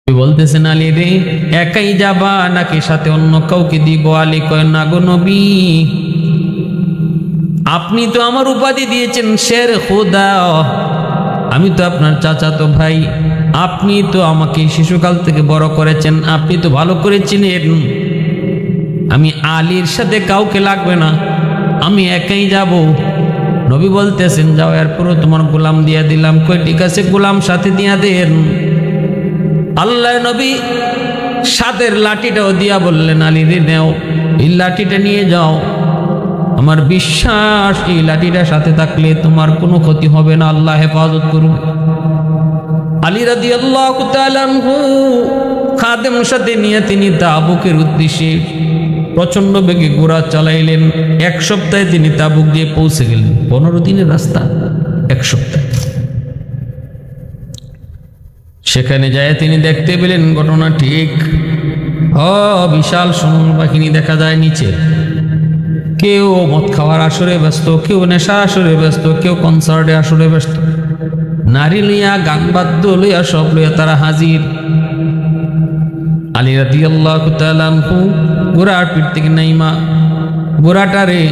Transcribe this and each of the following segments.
বলতেছেন, আলী রে একাই যাবা নাকি সাথে অন্য কাউকে দিব? আলী কয়, না গো নবী, আপনি তো আমার উপাধি দিয়েছেন শের খোদা, আমি তো আপনার চাচাতো ভাই, আপনি তো আমাকে শিশুকাল থেকে বড় করেছেন, আপনি তো ভালো করে চিনেন, আমি আলীর সাথে কাউকে লাগবে না, আমি একাই যাব। নবী বলতেছেন, যাও, এরপরও তোমার গোলাম দিয়া দিলাম। কই ঠিক আছে, গোলাম সাথে দিয়া দেন। আল্লাহ নবী সাথের লাঠিটাও দিয়া বললেন, আলী রে নেও, এই লাঠিটা নিয়ে যাও, আমার বিশ্বাস এই লাঠিটা সাথে থাকলে তোমার কোনো ক্ষতি হবে না, আল্লাহ হেফাজত করবে। আলী রাদিয়াল্লাহু তাআলা আনহু খাদেম সাথে নিয়ে তিনি তাবুকের উদ্দেশ্যে প্রচন্ড বেগে ঘোড়া চালাইলেন। 1 সপ্তাহে তিনি তাবুক দিয়ে পৌঁছে গেলেন। 15 দিনের রাস্তা, 1 সপ্তাহ। সেখানে যায় তিনি দেখতে পেলেন ঘটনা ঠিক। বিশাল সৈন্য বাহিনী দেখা যায় নিচে। কেউ মদ খাওয়ার আসরে ব্যস্ত, কেউ নেশা আসরে ব্যস্ত, কেউ কনসার্টে আসরে ব্যস্ত। নারী লইয়া, গান বাদ্য লইয়া, সব লইয়া তারা হাজির। আলী রাদিয়াল্লাহু তাআলা আনহু ঘোড়ার পিঠ থেকে নাইমা ঘোড়াটারে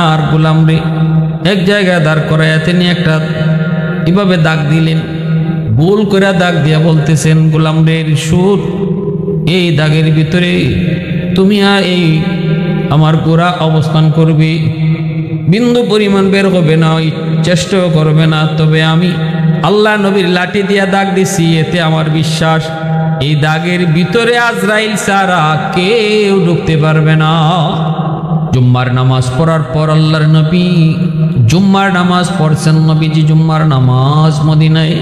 আর গোলাম রে এক জায়গায় দাঁড় করাইয়া তিনি একটা এভাবে দাগ দিলেন। গোল করে দাগ দিয়া বলতেছেন, গোলাম রে সুর, এই দাগের ভিতরে তুমি আর এই আমার ঘোড়া অবস্থান করবে, বিন্দু পরিমাণ বের হবে না, ওই চেষ্টাও করবে না। তবে আমি আল্লাহ নবীর লাঠি দিয়া দাগ দিছি, এতে আমার বিশ্বাস এই দাগের ভিতরে আজরাইল ছাড়া কেউ ঢুকতে পারবে না। জুম্মার নামাজ পড়ার পর আল্লাহর নবী জুম্মার নামাজ পড়ছেন। নবীজি জুম্মার নামাজ মদিনায়,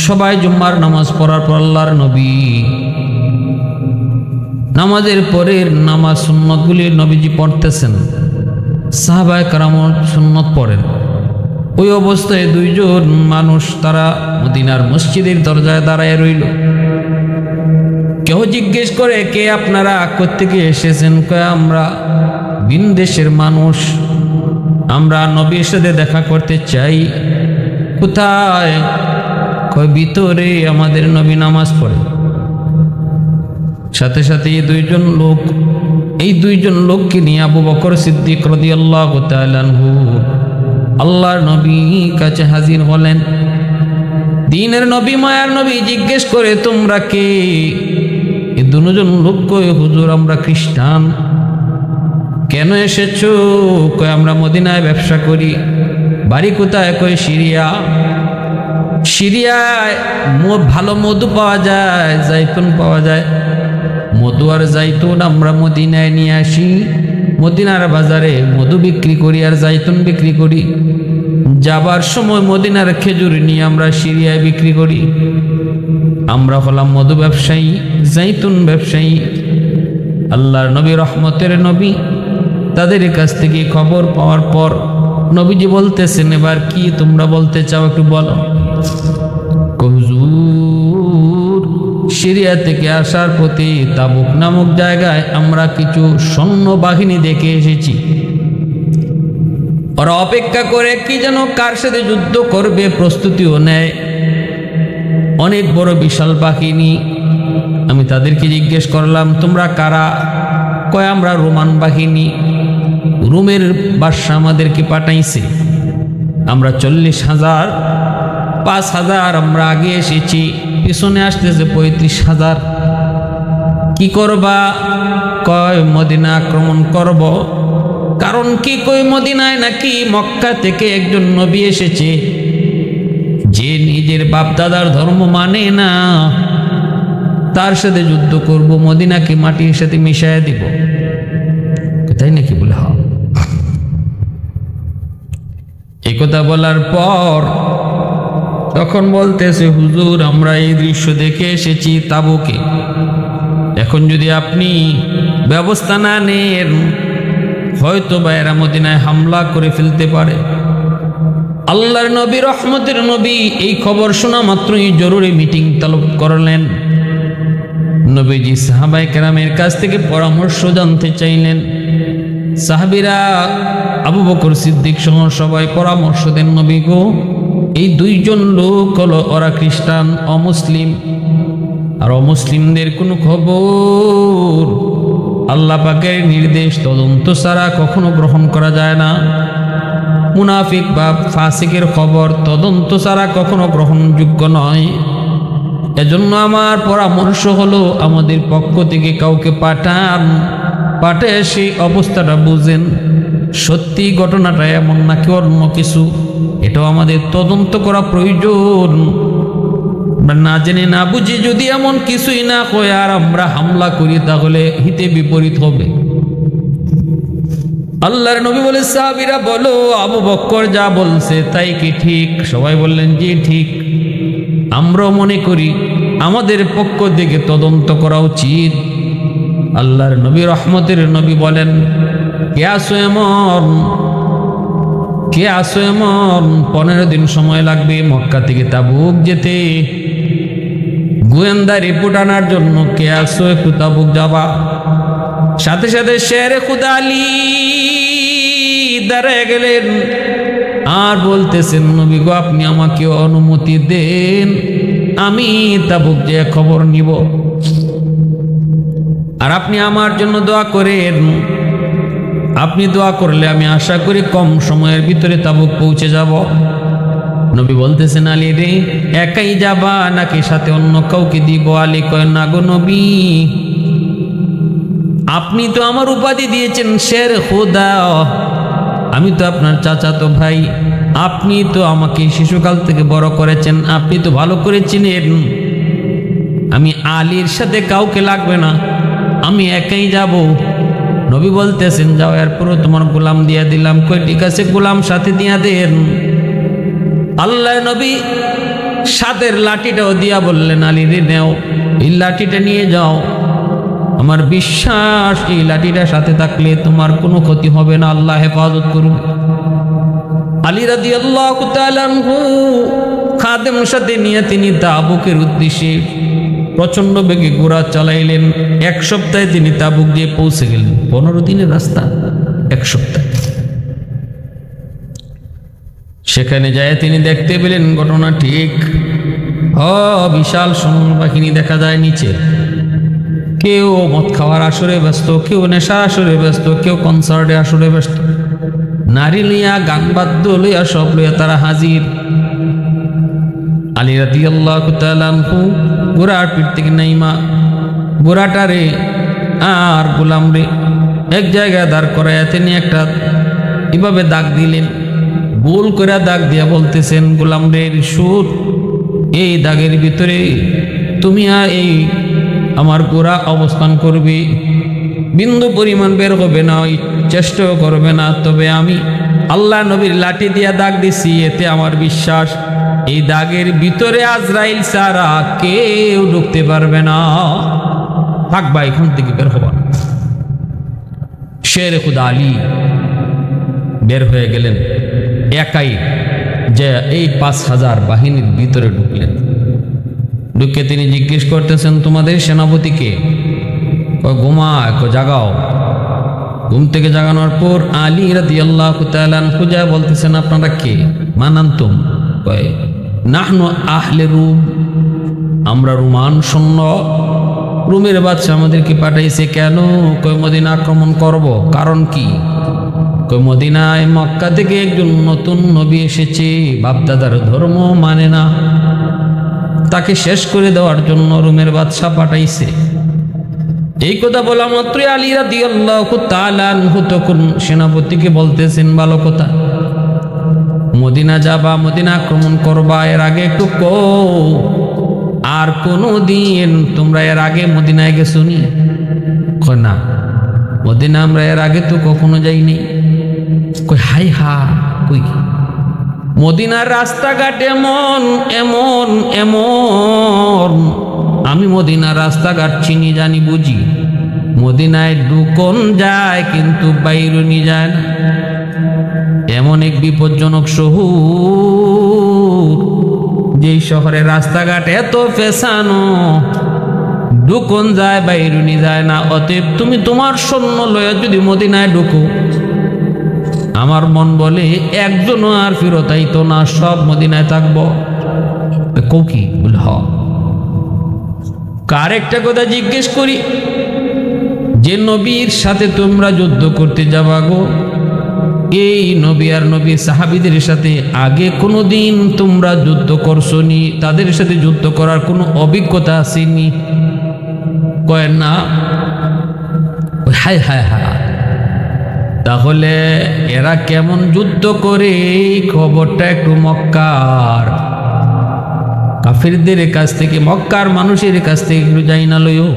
সবাই জুম্মার নামাজ পড়ার পর আল্লাহর নবী নামাজের পরের নামাজ সুন্নতগুলি নবীজি পড়তেছেন। সাহাবায়ে কেরাম সুন্নত পড়েন। ওই অবস্থায় 2 জন মানুষ তারা মদিনার মসজিদের দরজায় দাঁড়ায় রইল। কেউ জিজ্ঞেস করে, কে আপনারা, কোত্থেকে এসেছেন? কয়, আমরা ভিন দেশের মানুষ, আমরা নবীর সাথে দেখা করতে চাই। কোথায়? কয়, ভিতরে আমাদের নবী নামাজ পড়ে। সাথে সাথে এই 2 জন লোককে নিয়ে আবু বকর সিদ্দিক রাদিয়াল্লাহু তাআলা আনহু আল্লাহর নবী কাছে হাজির হলেন। দ্বীনের নবী, মায়ার নবী জিজ্ঞেস করে, তোমরা কে? এই 2 জন লোক কয়, হুজুর আমরা খ্রিস্টান। কেন এসেছো? কয়, আমরা মদিনায় ব্যবসা করি। বাড়ি কোথায়? কয়, সিরিয়া। সিরিয়ায় ভালো মধু পাওয়া যায়, জাইতুন পাওয়া যায়। মধু আর জাইতুন আমরা মদিনায় নিয়ে আসি, মদিনার বাজারে মধু বিক্রি করি আর জাইতুন বিক্রি করি। যাবার সময় মদিনার খেজুর নিয়ে আমরা সিরিয়ায় বিক্রি করি। আমরা হলাম মধু ব্যবসায়ী, জাইতুন ব্যবসায়ী। আল্লাহর নবী, রহমতের নবী, তাদের কাছ থেকে খবর পাওয়ার পর নবীজি বলতেছেন, এবার কি তোমরা বলতে চাও একটু বলো। হুজুর, সিরিয়া থেকে আসার পথে তাবুক নামক জায়গায় আমরা কিছু সৈন্য বাহিনী দেখে এসেছি। ওরা অপেক্ষা করে কি যেন কার সাথে যুদ্ধ করবে, প্রস্তুতিও নেয়। অনেক বড় বিশাল বাহিনী। আমি তাদেরকে জিজ্ঞেস করলাম, তোমরা কারা? কয়, আমরা রোমান বাহিনী, রোমের বাদশা আমাদেরকে পাঠাইছে। আমরা 40,000, 5,000 আমরা আগে এসেছি, পিছনে আসতেছে 35,000। কি করবা? কয়, মদিনা আক্রমণ করব। কারণ কি? কই, মদিনায় নাকি মক্কা থেকে একজন নবী এসেছে, যে নিজের বাপ দাদার ধর্ম মানে না, তার সাথে যুদ্ধ করব, মদিনাকে মাটির সাথে মিশাইয়া দিব। তাই নাকি? বলে হ্যাঁ। এই কথা বলার পর তখন বলতেছে, হুজুর আমরা এই দৃশ্য দেখে এসেছি তাবুকে, এখন যদি আপনি ব্যবস্থা না নেন হয়তো বা এরা মদিনায় হামলা করে ফেলতে পারে। আল্লাহর নবী, রহমতের নবী এই খবর শোনা মাত্রই জরুরি মিটিং তলব করলেন। নবীজি সাহাবায়ে কেরামের কাছ থেকে পরামর্শ জানতে চাইলেন। সাহাবীরা, আবু বকর সিদ্দিক সহ সবাই পরামর্শ দেন, নবী গো, এই 2 জন লোক হলো, ওরা খ্রিস্টান, অমুসলিম, আর অমুসলিমদের কোনো খবর আল্লাহ পাকের নির্দেশ তদন্ত ছাড়া কখনো গ্রহণ করা যায় না। মুনাফিক বা ফাসিকের খবর তদন্ত ছাড়া কখনো গ্রহণযোগ্য নয়। এজন্য আমার পরামর্শ হলো আমাদের পক্ষ থেকে কাউকে পাঠায় সেই অবস্থাটা বুঝেন, সত্যি ঘটনাটা এমন নাকি অন্য কিছু, এটাও আমাদের তদন্ত করা প্রয়োজন। না জেনে না বুঝে যদি এমন কিছুই না হয় আর আমরা হামলা করি তাহলে হিতে বিপরীত হবে। আল্লাহর নবী বলে, সাহাবীরা বলো আবু বকর যা বলছে তাই কি ঠিক? সবাই বললেন জি ঠিক। আমরাও মনে করি আমাদের পক্ষ থেকে তদন্ত করা উচিত। আল্লাহর নবী রহমতের নবী বলেন, কে আসো এমন 15 দিন সময় লাগবে মক্কা থেকে তাবুক যেতে। গোয়েন্দা রিপোর্ট আনার জন্য কে আসো একটু তাবুক যাবা। সাথে সাথে শেরে খুদা আলী দাঁড়ায় গেলেন আর বলতেছেন, নবী গো আপনি আমাকে অনুমতি দেন, আমি তাবুক যে খবর নিব, আর আপনি আমার জন্য দোয়া করেন। আপনি দোয়া করলে আমি আশা করি কম সময়ের ভিতরে তাবুক পৌঁছে যাব। নবী বলতেছেন, আলী রে একাই যাবা নাকি সাথে অন্য কাউকে দিব? আলী কয়, না গো নবী, আপনি তো আমার উপাধি দিয়েছেন শের খুদা, আমি তো আপনার চাচাতো ভাই, আপনি তো আমাকে শিশুকাল থেকে বড় করেছেন, আপনি তো ভালো করে চিনেন। আমি আলীর সাথে কাউকে লাগবে না, আমি একাই যাব। নবী বলতেছেন, যাও, এরপরও তোমার গোলাম দিয়া দিলাম। কই ঠিক আছে, গোলাম সাথে দিয়া দেন। আল্লাহ নবী সাদের লাঠিটাও দিয়া বললেন, আলী রে নেও, এই লাঠিটা নিয়ে যাও। আমার বিশ্বাস এই লাঠিটা সাথে থাকলে তোমার কোনো ক্ষতি হবে না, আল্লাহ হেফাজত করুন। আলী রাদিয়াল্লাহু তাআলা আনহু খাদেম সাথে নিয়ে তিনি তাবুকের উদ্দেশ্যে প্রচন্ড বেগে ঘোড়া চালাইলেন। 1 সপ্তাহে তিনি তাবুক দিয়ে পৌঁছে গেলেন। 15 দিনের রাস্তা, 1 সপ্তাহ। সেখানে যায় তিনি দেখতে পেলেন ঘটনা ঠিক। বিশাল সৈন্যবাহিনী দেখা যায় নিচে। কেউ মদ খাওয়ার আসরে ব্যস্ত, কেউ নেশার আসরে ব্যস্ত, কেউ কনসার্টে আসরে ব্যস্ত। নারী লইয়া, গান বাদ্য লইয়া, সব লইয়া তারা হাজির। আলী রাদিয়াল্লাহু তাআলা আনহু ঘোড়ার পিঠ থেকে নাইমা ঘোড়াটারে আর গোলাম রে এক জায়গায় দাঁড় করাইয়া তিনি একটা এভাবে দাগ দিলেন। গোল করে দাগ দিয়া বলতেছেন, গোলাম রে সুর, এই দাগের ভিতরে তুমি আর এই আমার ঘোড়া অবস্থান করবে, বিন্দু পরিমাণ বের হবে না, ওই চেষ্টাও করবে না। তবে আমি আল্লাহ নবীর লাঠি দিয়া দাগ দিছি, এতে আমার বিশ্বাস এই দাগের ভিতরে আজরাইল ছাড়া কেউ ঢুকতে পারবে না। থাকবা, এখান থেকে বের হবা। শের খুদা আলী বের হয়ে গেলেন একাই, যে এই 5000 বাহিনীর ভিতরে ঢুকলেন। ঢুকে তিনি জিজ্ঞেস করতেছেন, তোমাদের সেনাপতিকে? ঘুমায়, জাগাও। ঘুম থেকে জাগানোর পর আলী রাদিয়াল্লাহু তাআলা আনহু বলতেছেন, আপনারা কে? মানান্তুম? কয়, নাহনু আহলে রুম, আমরা রোমান সৈন্য। রুমের বাদশা আমাদেরকে পাঠাইছে। কেন? কয়, মদিনা আক্রমণ করব। কারণ কি? কয়, মদিনায় মক্কা থেকে একজন নতুন নবী এসেছে, বাপদাদার ধর্ম মানে না, তাকে শেষ করে দেওয়ার জন্য রুমের বাদশা পাঠাইছে। এই কথা বলা মাত্রই আলী রাদিয়াল্লাহু তাআলা আনহু তখন সেনাপতিকে বলতেছেন, ভালো কথা, মদিনা যাবা, মদিনা আক্রমণ করবা, এর আগে একটু কও। আর কোনো দিন তোমরা এর আগে মদিনায় গেছো নি? কয়, না, মদিনা আমরা এর আগে তো কখনো যাইনি। কই, হাই হা, কই মদিনার রাস্তাঘাট এমন এমন এমন, আমি মদিনার রাস্তাঘাট চিনি, জানি, বুঝি। মদিনায় ঢুকন যায় কিন্তু বাইরুনি যায় না। এমন এক বিপজ্জনক শহর, যেই শহরের রাস্তাঘাট এত পেছানো, ঢুকন যায় বাইরুনি যায় না। অতএব তুমি তোমার সৈন্য লয়া যদি মদিনায় ঢুকো, আমার মন বলে একজনও আর ফেরত আইতো না, সব মদিনায় থাকবো। কৌকি বলে, হ। আরেকটা কথা জিজ্ঞেস করি, যে নবীর সাথে তোমরা যুদ্ধ করতে যাবা গো, এই নবী আর নবী সাহাবীদের সাথে আগে কোনোদিন তোমরা যুদ্ধ করছনি? তাদের সাথে যুদ্ধ করার কোনো অভিজ্ঞতা আসেনি? কয় না। হায় হায় হায়, তাহলে এরা কেমন যুদ্ধ করে এই খবরটা একটু মক্কার কাফিরদের কাছ থেকে, মক্কার মানুষের কাছ থেকে একটু যাই না লইও।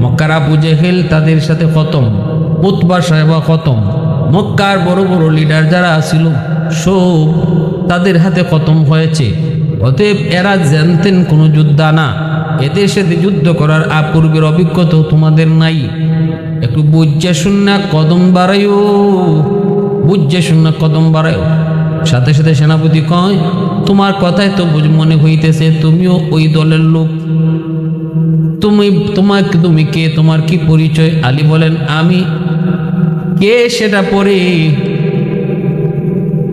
মক্কার আবু জেহেল তাদের সাথে খতম, উতবা সাহেবা খতম, মক্কার বড় বড় লিডার যারা ছিল সব তাদের হাতে খতম হয়েছে। অতএব এরা জানতেন কোনো যোদ্ধা না, এদের সাথে যুদ্ধ করার পূর্বের অভিজ্ঞতা তোমাদের নাই। একটু বুঝে শুননা কদম বাড়াইও, বুঝে শুননা কদম বাড়াইও। সাথে সাথে সেনাপতি কয়, তোমার কথাই তো বুঝ মনে হইতেছে তুমিও ওই দলের লোক। তুমি কে, তোমার কি পরিচয়? আলী বলেন, আমি কে সেটা পরে,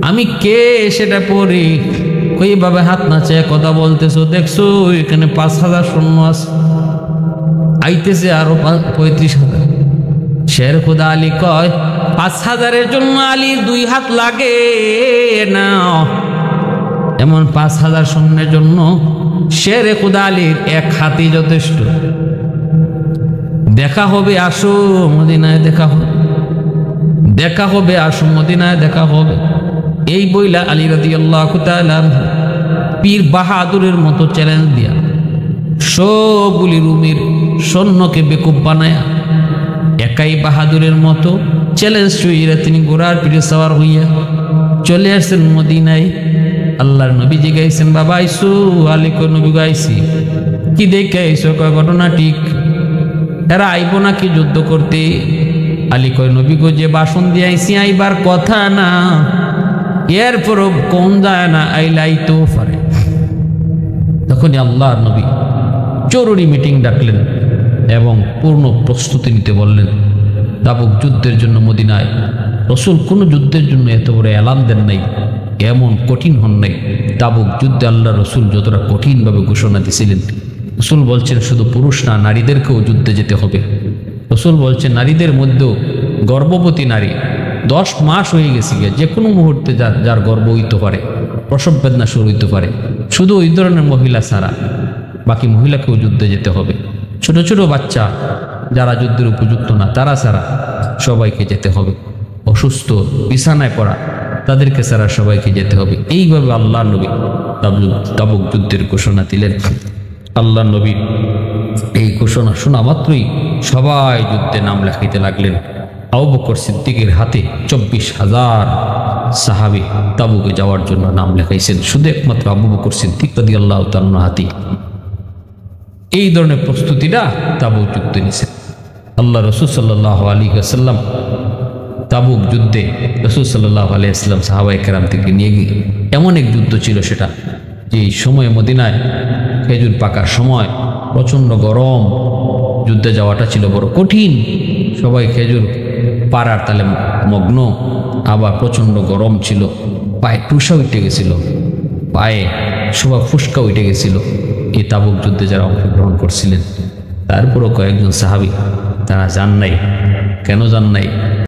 আমি কে সেটা পরে। কইভাবে হাত নাচায় কথা বলতেছো, দেখছো এখানে 5,000 সৈন্য আছে, আইতেছে আরো 35,000। শের খুদা আলী কয়, 5,000-এর জন্য আলীর 2 হাত লাগে না, এমন 5,000 সৈন্যের জন্য শের খুদা আলীর 1 হাতই যথেষ্ট। দেখা হবে, আসো মদিনায় দেখা হবে, দেখা হবে, আসো মদিনায় দেখা হবে। এই বইলা আলী রাদিয়াল্লাহু তাআলা পীর বাহাদুরের মতো চ্যালেঞ্জ দিয়া সবগুলি রুমের সৈন্যকে বেকুব বানায়া একাই বাহাদুরের মতো চ্যালেঞ্জ ছুঁইয়া তিনি ঘোড়ার পিঠে সওয়ার হইয়া চলে আসছেন মদিনায়। আল্লাহর নবী জিগাইছেন, বাবা আইসু? আলী কয়, নবী গাইছি। কি দেখে আইসো? কয়, ঘটনা ঠিক। এরা আইব নাকি যুদ্ধ করতে? আলী কয়, নবী গো, যে বাসন দিয়ে আইসি আইবার কথা না, এরপরও কোন যায় না, আইলাইতেও পারে। তখনই আল্লাহর নবী জরুরি মিটিং ডাকলেন এবং পূর্ণ প্রস্তুতি নিতে বললেন। তাবুক যুদ্ধের জন্য মদিনায় রসুল কোনো যুদ্ধের জন্য এত বড় এলান দেন নাই, এমন কঠিন হন নাই। তাবুক যুদ্ধে আল্লাহ রসুল যতটা কঠিনভাবে ঘোষণা দিয়েছিলেন, রসুল বলছেন শুধু পুরুষ না, নারীদেরকেও যুদ্ধে যেতে হবে। রসুল বলছেন নারীদের মধ্যেও গর্ভবতী নারী 10 মাস হয়ে গেছে, যে কোনো মুহূর্তে যার গর্ভ হইতে পারে, প্রসব বেদনা শুরু হইতে পারে, শুধু ওই ধরনের মহিলা ছাড়া বাকি মহিলাকেও যুদ্ধে যেতে হবে। ছোট ছোট বাচ্চা যারা যুদ্ধের উপযুক্ত না তারা ছাড়া সবাইকে যেতে হবে। অসুস্থ বিছানায় পড়া তাদেরকে ছাড়া সবাইকে যেতে হবে। এইভাবে আল্লাহ নবী তাবুক যুদ্ধের ঘোষণা দিলেন। আল্লাহ নবী এই ঘোষণা শোনা মাত্রই সবাই যুদ্ধে নাম লেখাইতে লাগলেন। আবু বকর সিদ্দিকের হাতে 24,000 সাহাবী তাবুকে যাওয়ার জন্য নাম লেখাইছেন। শুধু একমাত্র আবু বকর সিদ্দিক রাদিয়াল্লাহু তাআলা হাতে এই ধরনের প্রস্তুতিটা তাবুক যুদ্ধে নিছেন। আল্লাহ রাসূল সাল্লাল্লাহু আলাইহি ওয়াসাল্লাম তাবুক যুদ্ধে রাসূল সাল্লাল্লাহু আলাইহি ওয়াসাল্লাম সাহাবায়ে কেরাম থেকে নিয়ে গিয়ে এমন এক যুদ্ধ ছিল সেটা, যে এই সময়ে মদিনায় খেজুর পাকার সময়, প্রচণ্ড গরম, যুদ্ধে যাওয়াটা ছিল বড় কঠিন। সবাই খেজুর পাড়ার তালে মগ্ন, আবার প্রচণ্ড গরম ছিল, পায়ে টুসা উঠে গেছিল, পায়ে সবাই ফুসকা উঠে গেছিল এই তাবুক যুদ্ধে যারা অংশগ্রহণ করছিলেন। তারপরও কয়েকজন সাহাবী তারা যান নাই। কেন যান নাই?